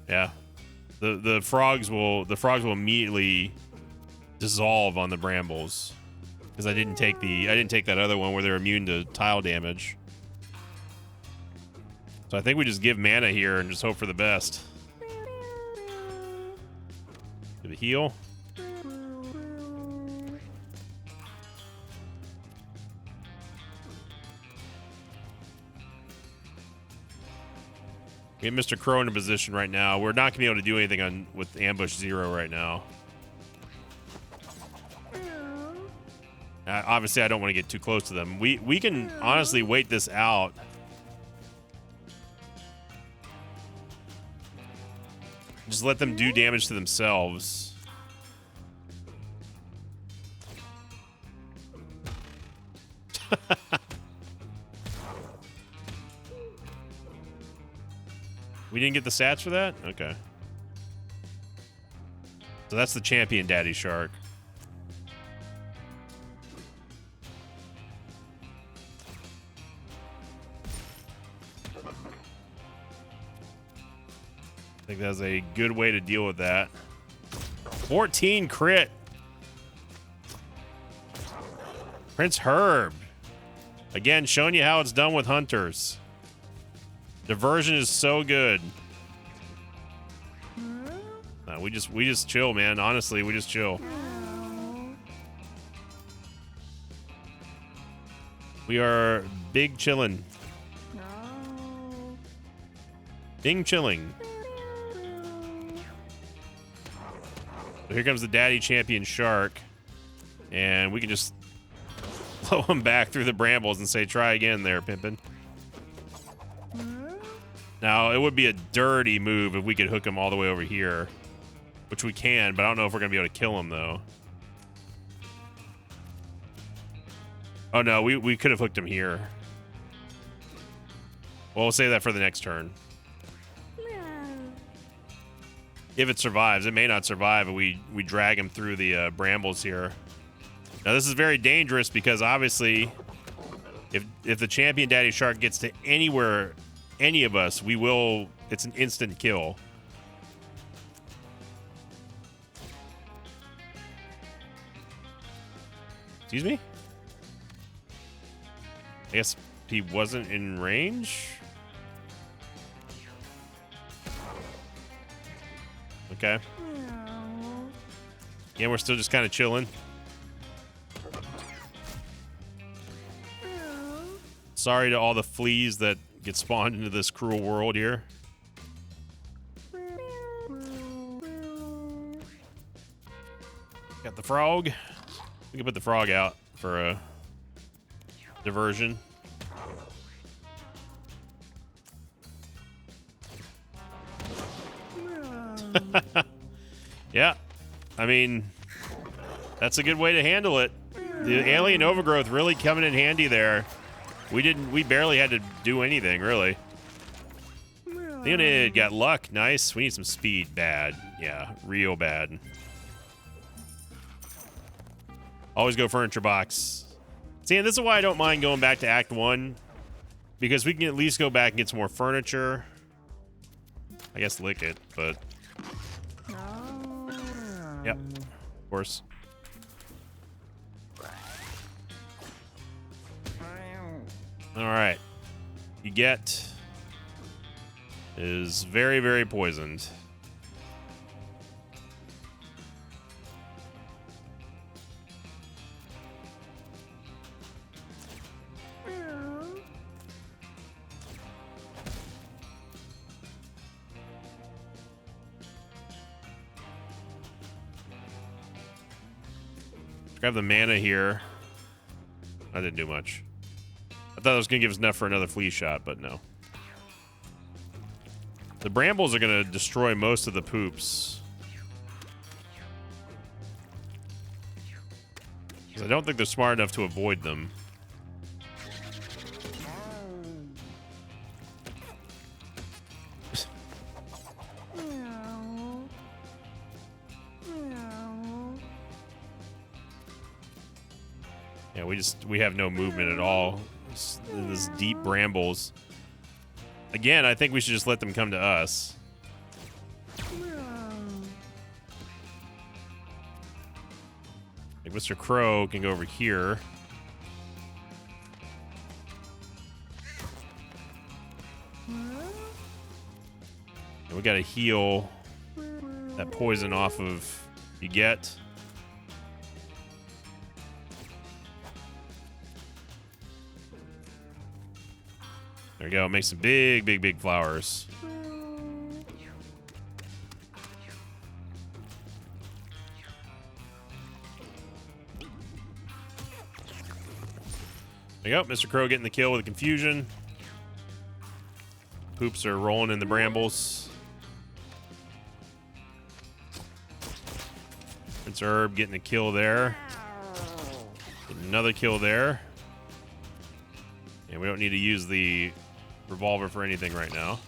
Speaker 1: Yeah. The frogs will immediately dissolve on the brambles because I didn't take that other one where they're immune to tile damage. So I think we just give mana here and just hope for the best. Do the heal. Get Mr. Crow in a position right now. We're not going to be able to do anything with Ambush 0 right now. Obviously, I don't want to get too close to them. We can honestly wait this out. Just let them do damage to themselves. We didn't get the stats for that? Okay. So that's the champion Daddy Shark. I think that's a good way to deal with that. 14 crit. Prince Herb. Again, showing you how it's done with hunters. Diversion is so good. We just chill, man. Honestly, we just chill. We are big chillin'. Bing chilling. So here comes the daddy champion shark. And we can just throw him back through the brambles and say, try again there, Pimpin'. Now, it would be a dirty move if we could hook him all the way over here. Which we can, but I don't know if we're going to be able to kill him, though. Oh, no, we could have hooked him here. Well, we'll save that for the next turn. If it survives. It may not survive if we drag him through the brambles here. Now, this is very dangerous because, obviously, if the champion daddy shark gets to anywhere, any of us, we will... It's an instant kill. Excuse me? I guess he wasn't in range? Okay. Yeah, we're still just kind of chilling. Sorry to all the fleas that get spawned into this cruel world here. Got the frog. We can put the frog out for a diversion. Yeah, I mean, that's a good way to handle it. The alien overgrowth really coming in handy there. We barely had to do anything, really. The unit got luck, nice. We need some speed, bad. Yeah, real bad. Always go furniture box. See, and this is why I don't mind going back to Act 1. Because we can at least go back and get some more furniture. I guess lick it, but... Yep, of course. Alright. You get... is very, very poisoned. Grab the mana here. I didn't do much. I thought it was going to give us enough for another flea shot, but no. The brambles are going to destroy most of the poops. 'Cause I don't think they're smart enough to avoid them. Yeah, we have no movement at all. This deep brambles. Again, I think we should just let them come to us. Like Mr. Crow can go over here. And we gotta heal that poison off of Beget. There we go. Make some big, big, big flowers. There you go. Mr. Crow getting the kill with the confusion. Poops are rolling in the brambles. Prince Herb getting the kill there. Getting another kill there. And we don't need to use the revolver for anything right now.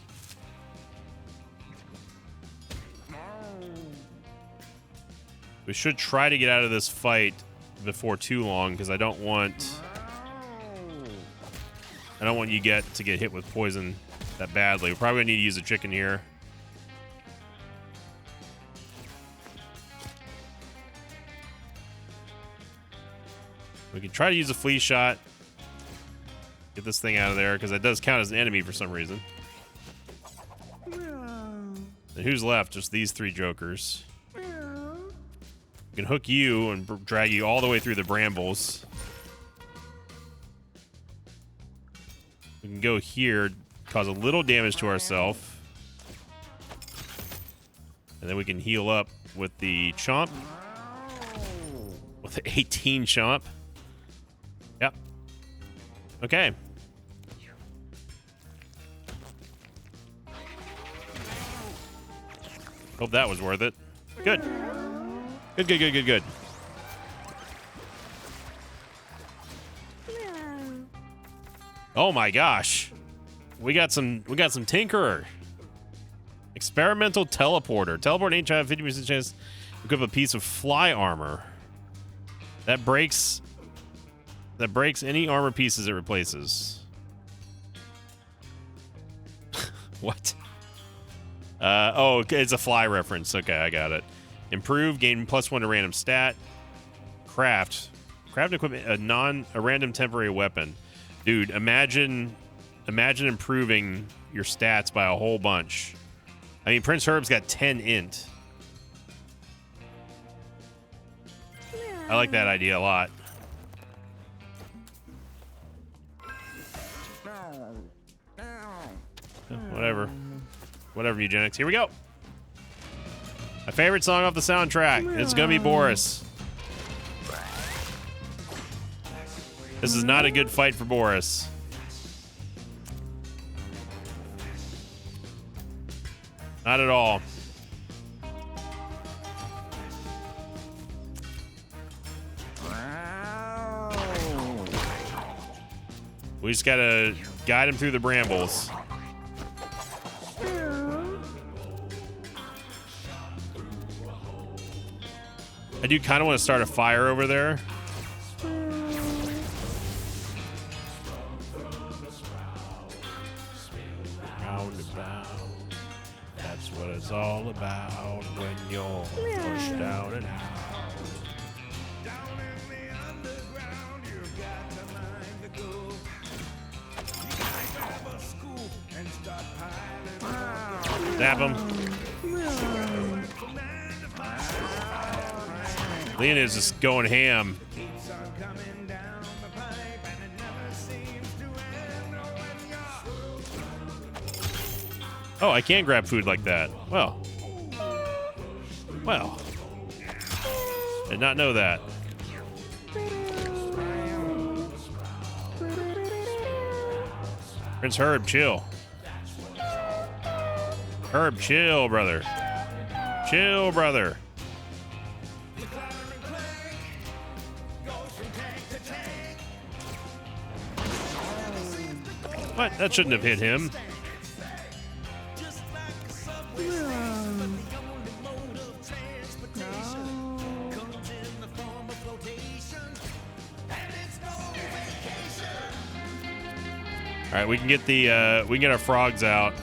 Speaker 1: We should try to get out of this fight before too long because I don't want you to get hit with poison that badly. We're probably gonna need to use a chicken here. We can try to use a flea shot. Get this thing out of there, because that does count as an enemy for some reason. And who's left? Just these three jokers. We can hook you and drag you all the way through the brambles. We can go here, cause a little damage to ourselves. And then we can heal up with the chomp. With the 18 chomp. Yep. Okay. Hope that was worth it. Good. Good, good, good, good, good. Oh my gosh. We got some Tinkerer. Experimental teleporter. Teleport ain't trying 50% chance to equip a piece of fly armor. That breaks any armor pieces it replaces. What? Oh, okay, it's a fly reference. Okay, I got it. Improve, gain +1 to random stat. Craft equipment, a random temporary weapon. Dude, imagine improving your stats by a whole bunch. I mean, Prince Herb's got 10 int. I like that idea a lot. Whatever. Whatever, Eugenics. Here we go. My favorite song off the soundtrack. It's gonna be Boris. This is not a good fight for Boris. Not at all. We just gotta guide him through the brambles. I do kind of want to start a fire over there. Roundabout. That's what it's all about when you're pushed down and out. Zap him. Leonid's just going ham. Oh, I can grab food like that. Well. Did not know that. Prince Herb, chill. Herb, chill, brother. Chill, brother. What? That shouldn't have hit him. All right, we can get the we can get our frogs out.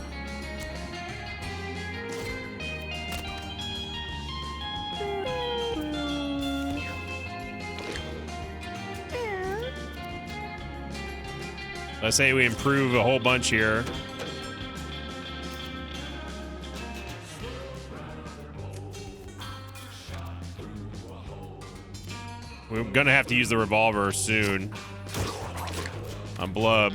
Speaker 1: I say we improve a whole bunch here. We're gonna have to use the revolver soon on Blub.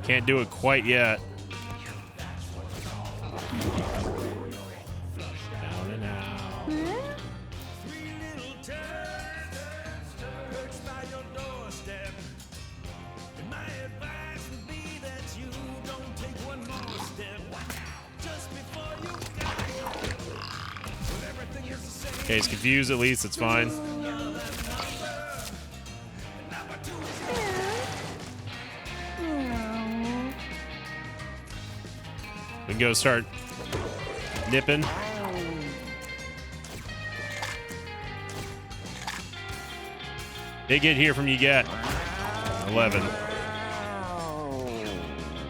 Speaker 1: Can't do it quite yet. Down and out. Okay, he's confused at least, it's fine. We can go start nipping. Big hit here from Yeget. 11.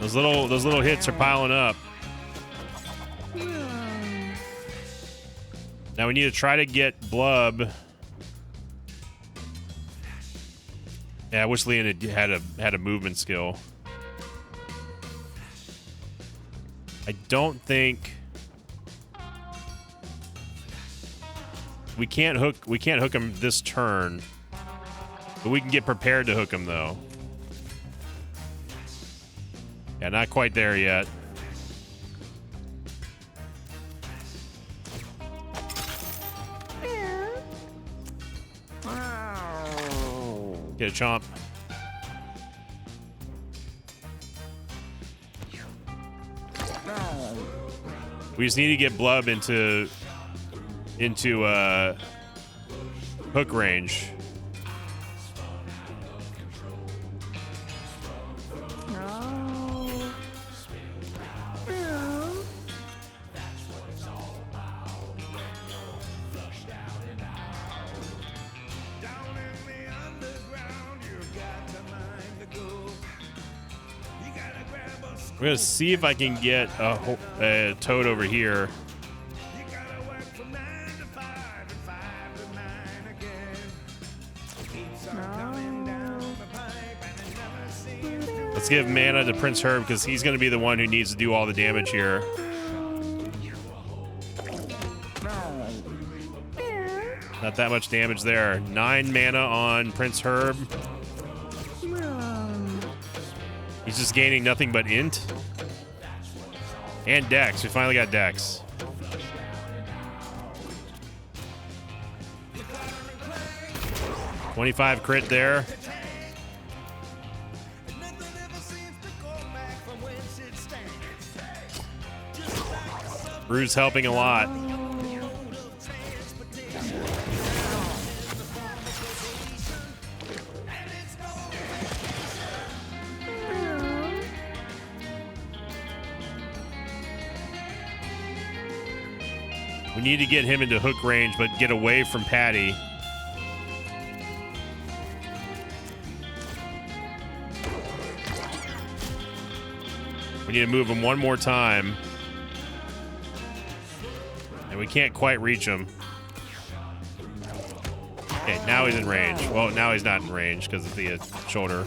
Speaker 1: Those little hits are piling up. Now we need to try to get Blub. Yeah, I wish Leon had a movement skill. I don't think we can't hook him this turn, but we can get prepared to hook him though. Yeah, not quite there yet. Get a chomp. We just need to get Blub into hook range. I'm gonna see if I can get a Toad over here. Let's give mana to Prince Herb because he's gonna be the one who needs to do all the damage here. Not that much damage there. 9 mana on Prince Herb. He's just gaining nothing but int. And Dex. We finally got Dex. $25 crit there. Brew's helping a lot. We need to get him into hook range, but get away from Patty. We need to move him one more time. And we can't quite reach him. Okay, now he's in range. Well, now he's not in range because of the shoulder.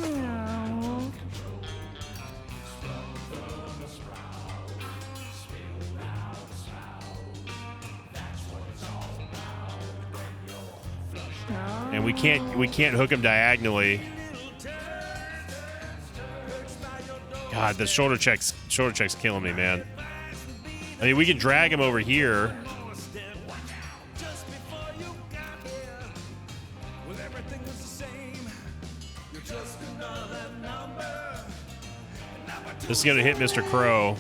Speaker 1: And we can't hook him diagonally. God, the shoulder check's killing me, man. I mean, we can drag him over here. This is gonna hit Mr. Crow.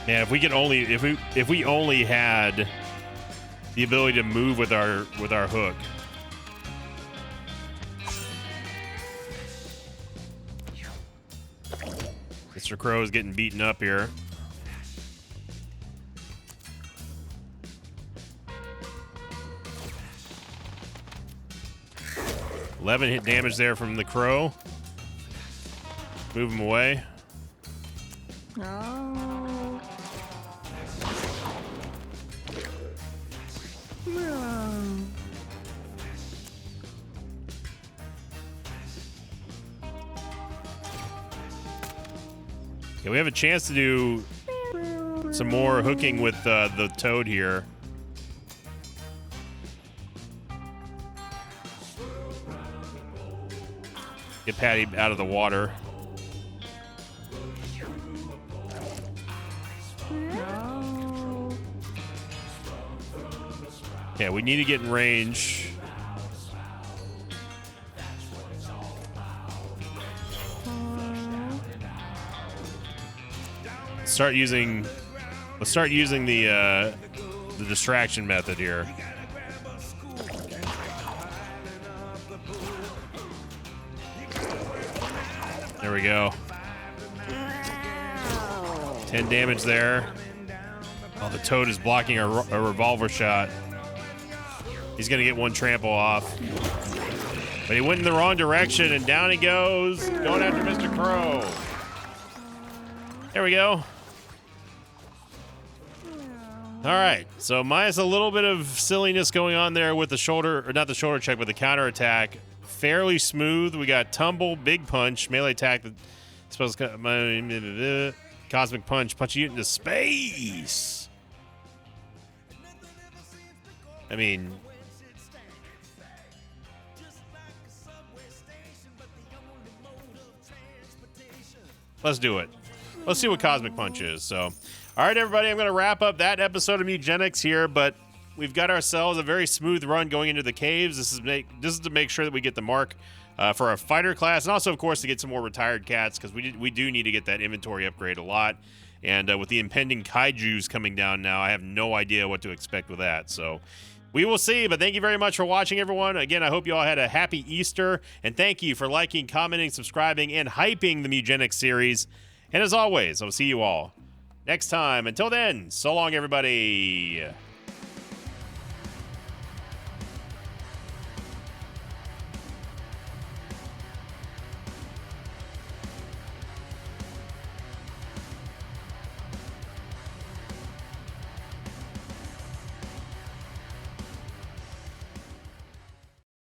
Speaker 1: Man, if we only had the ability to move with our hook. Mr. Crow is getting beaten up here. $11 hit damage there from the Crow. Move him away. Yeah, we have a chance to do some more hooking with the Toad here. Get Patty out of the water. Yeah, we need to get in range. Let's start using the distraction method here. There we go. 10 damage there. Oh, the Toad is blocking a revolver shot. He's going to get one trample off. But he went in the wrong direction, and down he goes, going after Mr. Crow. There we go. All right, so minus a little bit of silliness going on there with the shoulder, or not the shoulder check, but the counter attack. Fairly smooth. We got tumble, big punch, melee attack. Cosmic punch, punch you into space. I mean, Let's do it. Let's see what Cosmic Punch is. So, all right, everybody, I'm going to wrap up that episode of Mutagenics here, but we've got ourselves a very smooth run going into the caves. This is to make sure that we get the mark for our fighter class, and also, of course, to get some more retired cats, because we do need to get that inventory upgrade a lot. And with the impending kaijus coming down now, I have no idea what to expect with that. So we will see, but thank you very much for watching, everyone. Again, I hope you all had a happy Easter, and thank you for liking, commenting, subscribing, and hyping the Mutagenics series. And as always, I'll see you all next time. Until then, so long, everybody.